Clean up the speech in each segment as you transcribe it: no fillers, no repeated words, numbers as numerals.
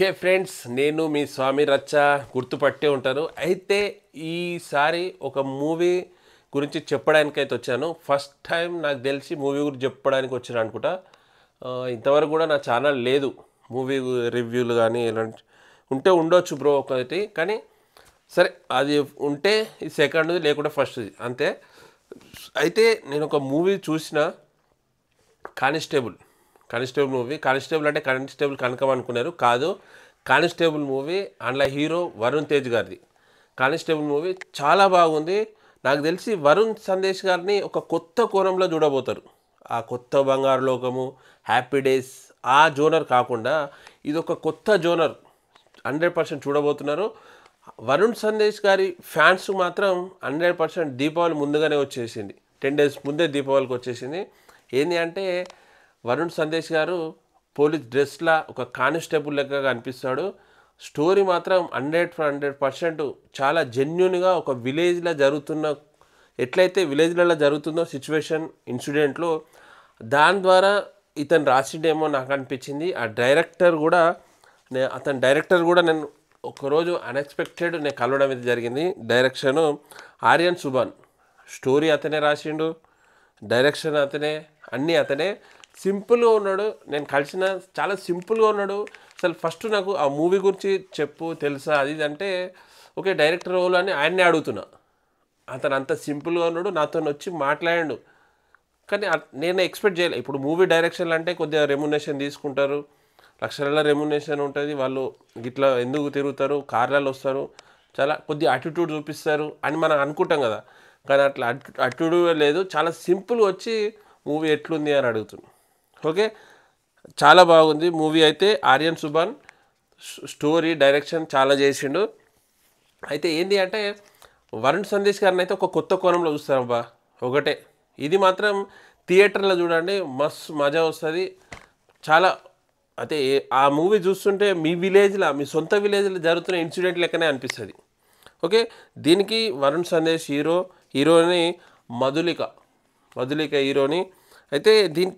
Okay friends, నేను మీ స్వామి రచ్చ గుర్తుపట్టే ఉంటారు. అయితే ఈసారి ఒక మూవీ గురించి చెప్పడానికైతే వచ్చాను. ఫస్ట్ టైం నాకు తెలిసి మూవీ గురించి చెప్పడానికి వచ్చాను అనుకుంటా. ఇంతవరకు కూడా నా ఛానల్ లేదు. మూవీ రివ్యూలు కానీ ఇలాంటి ఉంటే ఉండొచ్చు బ్రో ఒకటి, కానీ సరే అది ఉంటే ఇది సెకండ్ది లేకుంటే ఫస్ట్ది అంతే. అయితే నేను ఒక మూవీ చూసిన, కానిస్టేబుల్ మూవీ. కానిస్టేబుల్ అంటే కానిస్టేబుల్ కనకం అనుకున్నారు, కాదు. కానిస్టేబుల్ మూవీ, అందులో హీరో వరుణ్ తేజ్ గారిది. కానిస్టేబుల్ మూవీ చాలా బాగుంది. నాకు తెలిసి వరుణ్ సందేశ్ గారిని ఒక కొత్త కోణంలో చూడబోతారు. ఆ కొత్త బంగారు లోకము, హ్యాపీ డేస్ ఆ జోనర్ కాకుండా ఇది ఒక కొత్త జోనర్ 100% చూడబోతున్నారు. వరుణ్ సందేశ్ గారి ఫ్యాన్స్ మాత్రం 100% దీపావళి ముందుగానే వచ్చేసింది. 10 days ముందే దీపావళికి వచ్చేసింది. ఏంటి అంటే వరుణ్ సందేశ్ గారు పోలీస్ డ్రెస్లా ఒక కానిస్టేబుల్ లెక్కగా అనిపిస్తాడు. స్టోరీ మాత్రం 100% చాలా జెన్యున్గా ఒక విలేజ్లో జరుగుతున్న, ఎట్లయితే విలేజ్లలో జరుగుతుందో సిచ్యువేషన్ ఇన్సిడెంట్లో, దాని ద్వారా ఇతను రాసిండేమో నాకు అనిపించింది. ఆ డైరెక్టర్ కూడా అతని డైరెక్టర్ కూడా నేను ఒకరోజు అన్ఎక్స్పెక్టెడ్ నేను కలవడం అయితే జరిగింది. డైరెక్షను ఆర్యన్ సుబాన్, స్టోరీ అతనే రాసిండు, డైరెక్షన్ అతనే, అన్నీ అతనే. సింపుల్గా ఉన్నాడు. నేను కలిసిన చాలా సింపుల్గా ఉన్నాడు. అసలు ఫస్ట్ నాకు ఆ మూవీ గురించి చెప్పు, తెలుసా, అది ఇది అంటే ఓకే డైరెక్టర్ రోల్ అని ఆయన్నే అడుగుతున్నా. అతను అంత సింపుల్గా ఉన్నాడు, నాతో వచ్చి మాట్లాడాడు. కానీ నేను ఎక్స్పెక్ట్ చేయలే. ఇప్పుడు మూవీ డైరెక్షన్లు అంటే కొద్దిగా రెమ్యునేషన్ తీసుకుంటారు, లక్షల రెమ్యునేషన్ ఉంటుంది. వాళ్ళు ఇట్లా ఎందుకు తిరుగుతారు, కార్లలో వస్తారు, చాలా కొద్దిగా అటిట్యూడ్ చూపిస్తారు అని మనం అనుకుంటాం కదా. కానీ అట్లా అటిట్యూడ్ లేదు. చాలా సింపుల్గా వచ్చి మూవీ ఎట్లుంది అని అడుగుతున్నాను. ఓకే, చాలా బాగుంది మూవీ అయితే. ఆర్యన్ సుబాన్ స్టోరీ డైరెక్షన్ చాలా చేసిండు. అయితే ఏంటి అంటే వరుణ్ సందేశ్ గారిని అయితే ఒక కొత్త కోణంలో చూస్తారబ్బా. ఒకటే ఇది మాత్రం థియేటర్లో చూడండి, మస్తు మజా వస్తుంది చాలా. అయితే ఆ మూవీ చూస్తుంటే మీ విలేజ్లో, మీ సొంత విలేజ్లో జరుగుతున్న ఇన్సిడెంట్ లెక్కనే అనిపిస్తుంది. ఓకే, దీనికి వరుణ్ సందేశ్ హీరోని మధులిక హీరోని. అయితే దీని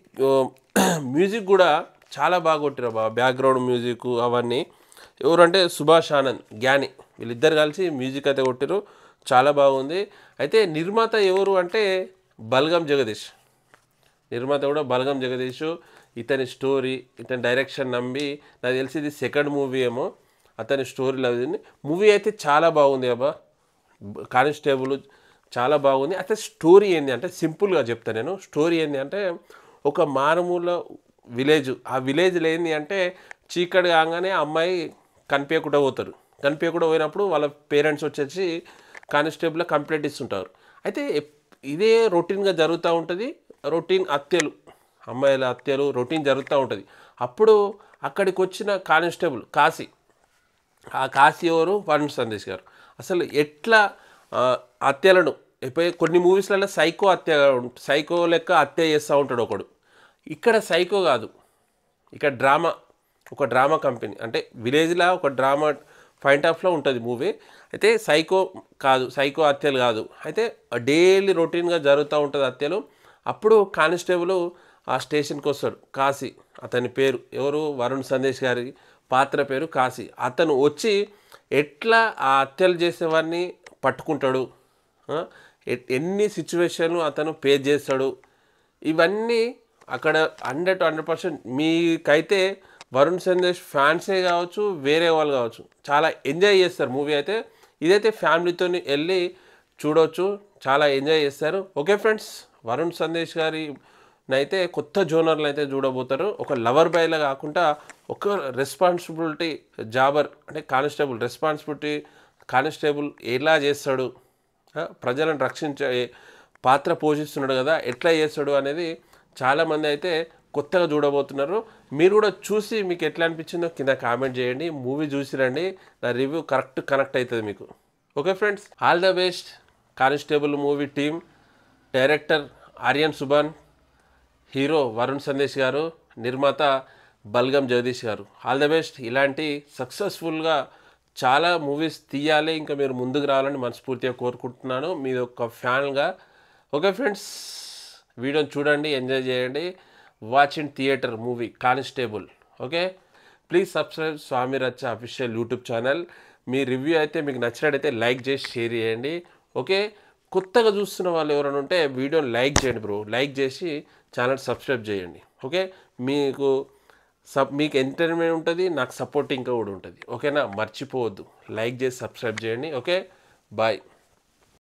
మ్యూజిక్ కూడా చాలా బాగా కొట్టిరు బాబా, బ్యాక్గ్రౌండ్ మ్యూజిక్ అవన్నీ. ఎవరంటే సుభాష్ ఆనంద్, జ్ఞాని, వీళ్ళిద్దరు కలిసి మ్యూజిక్ అయితే కొట్టిరు, చాలా బాగుంది. అయితే నిర్మాత ఎవరు అంటే బల్గం జగదీష్. నిర్మాత కూడా బల్గం జగదీష్. ఇతని స్టోరీ, ఇతని డైరెక్షన్ నమ్మి, నాకు తెలిసి ఇది సెకండ్ మూవీ ఏమో అతని స్టోరీలో. మూవీ అయితే చాలా బాగుంది అబ్బా. కానిస్టేబుల్ చాలా బాగుంది. అయితే స్టోరీ ఏంది అంటే సింపుల్గా చెప్తాను నేను. స్టోరీ ఏంది అంటే ఒక మారుమూల విలేజ్. ఆ విలేజ్లో ఏంది అంటే చీకటి కాగానే అమ్మాయి కనిపించకుండా పోయినప్పుడు వాళ్ళ పేరెంట్స్ వచ్చేసి కానిస్టేబుల్ కంప్లైంట్ ఇస్తుంటారు. అయితే ఇదే రొటీన్గా జరుగుతూ ఉంటుంది. రొటీన్ హత్యలు, అమ్మాయిల హత్యలు రొటీన్ జరుగుతూ ఉంటుంది. అప్పుడు అక్కడికి వచ్చిన కానిస్టేబుల్ కాశీ. ఆ కాశీ ఎవరు? వరుణ్ సందేశ్ గారు. అసలు ఎట్లా హత్యలను కొన్ని మూవీస్లలో సైకో లెక్క హత్య చేస్తూ ఉంటాడు ఒకడు. ఇక్కడ సైకో కాదు, ఇక్కడ ఒక డ్రామా కంపెనీ, అంటే విలేజ్లో ఒక డ్రామా పాయింట్ ఆఫ్లో ఉంటుంది మూవీ. అయితే సైకో హత్యలు కాదు. అయితే డైలీ రొటీన్గా జరుగుతూ ఉంటుంది హత్యలు. అప్పుడు కానిస్టేబుల్ ఆ స్టేషన్కి వస్తాడు, కాశీ. అతని పేరు ఎవరు? వరుణ్ సందేశ్ గారి పాత్ర పేరు కాశీ. అతను వచ్చి ఎట్లా ఆ హత్యలు చేసేవాడిని పట్టుకుంటాడు, ఎన్ని సిచ్యువేషన్లు అతను ఫేస్ చేస్తాడు, ఇవన్నీ అక్కడ 100% మీకైతే వరుణ్ సందేశ్ ఫ్యాన్సే కావచ్చు, వేరే వాళ్ళు కావచ్చు, చాలా ఎంజాయ్ చేస్తారు మూవీ అయితే. ఇదైతే ఫ్యామిలీతో వెళ్ళి చూడవచ్చు, చాలా ఎంజాయ్ చేస్తారు. ఓకే ఫ్రెండ్స్, వరుణ్ సందేశ్ గారి అయితే కొత్త జోనర్లు అయితే చూడబోతారు. ఒక లవర్ బాయ్లా కాకుండా ఒక రెస్పాన్సిబిలిటీ జాబర్, అంటే కానిస్టేబుల్ ఎలా చేస్తాడు, ప్రజలను రక్షించే పాత్ర పోషిస్తున్నాడు కదా, ఎట్లా చేస్తాడు అనేది చాలామంది అయితే కొత్తగా చూడబోతున్నారు. మీరు కూడా చూసి మీకు ఎట్లా అనిపించిందో కింద కామెంట్ చేయండి. మూవీ చూసి రండి, నా రివ్యూ కనెక్ట్ అవుతుంది మీకు. Okay friends, all the best. Constable movie team, director Aryan Subhan, hero Varun Sandesh గారు, నిర్మాత బల్గం జగదీష్ గారు. All the best. ఇలాంటి సక్సెస్ఫుల్గా చాలా మూవీస్ తీయాలి, ఇంకా మీరు ముందుకు రావాలని మనస్ఫూర్తిగా కోరుకుంటున్నాను, మీ ఒక ఫ్యాన్గా. ఓకే ఫ్రెండ్స్, వీడియోని చూడండి, ఎంజాయ్ చేయండి. Watch in theatre movie constable. Okay, please subscribe Swami Raccha official YouTube channel. మీ రివ్యూ అయితే మీకు నచ్చినట్టయితే లైక్ చేసి షేర్ చేయండి. ఓకే, కొత్తగా చూస్తున్న వాళ్ళు ఎవరైనా ఉంటే వీడియోని లైక్ చేయండి బ్రో, లైక్ చేసి ఛానల్ సబ్స్క్రైబ్ చేయండి. ఓకే, మీకు మీకు ఎంటర్టైన్మెంట్ ఉంటుంది, నాకు సపోర్ట్ ఇంకా కూడా ఉంటుంది. ఓకేనా, మర్చిపోవద్దు, లైక్ చేసి సబ్స్క్రైబ్ చేయండి. Okay, bye.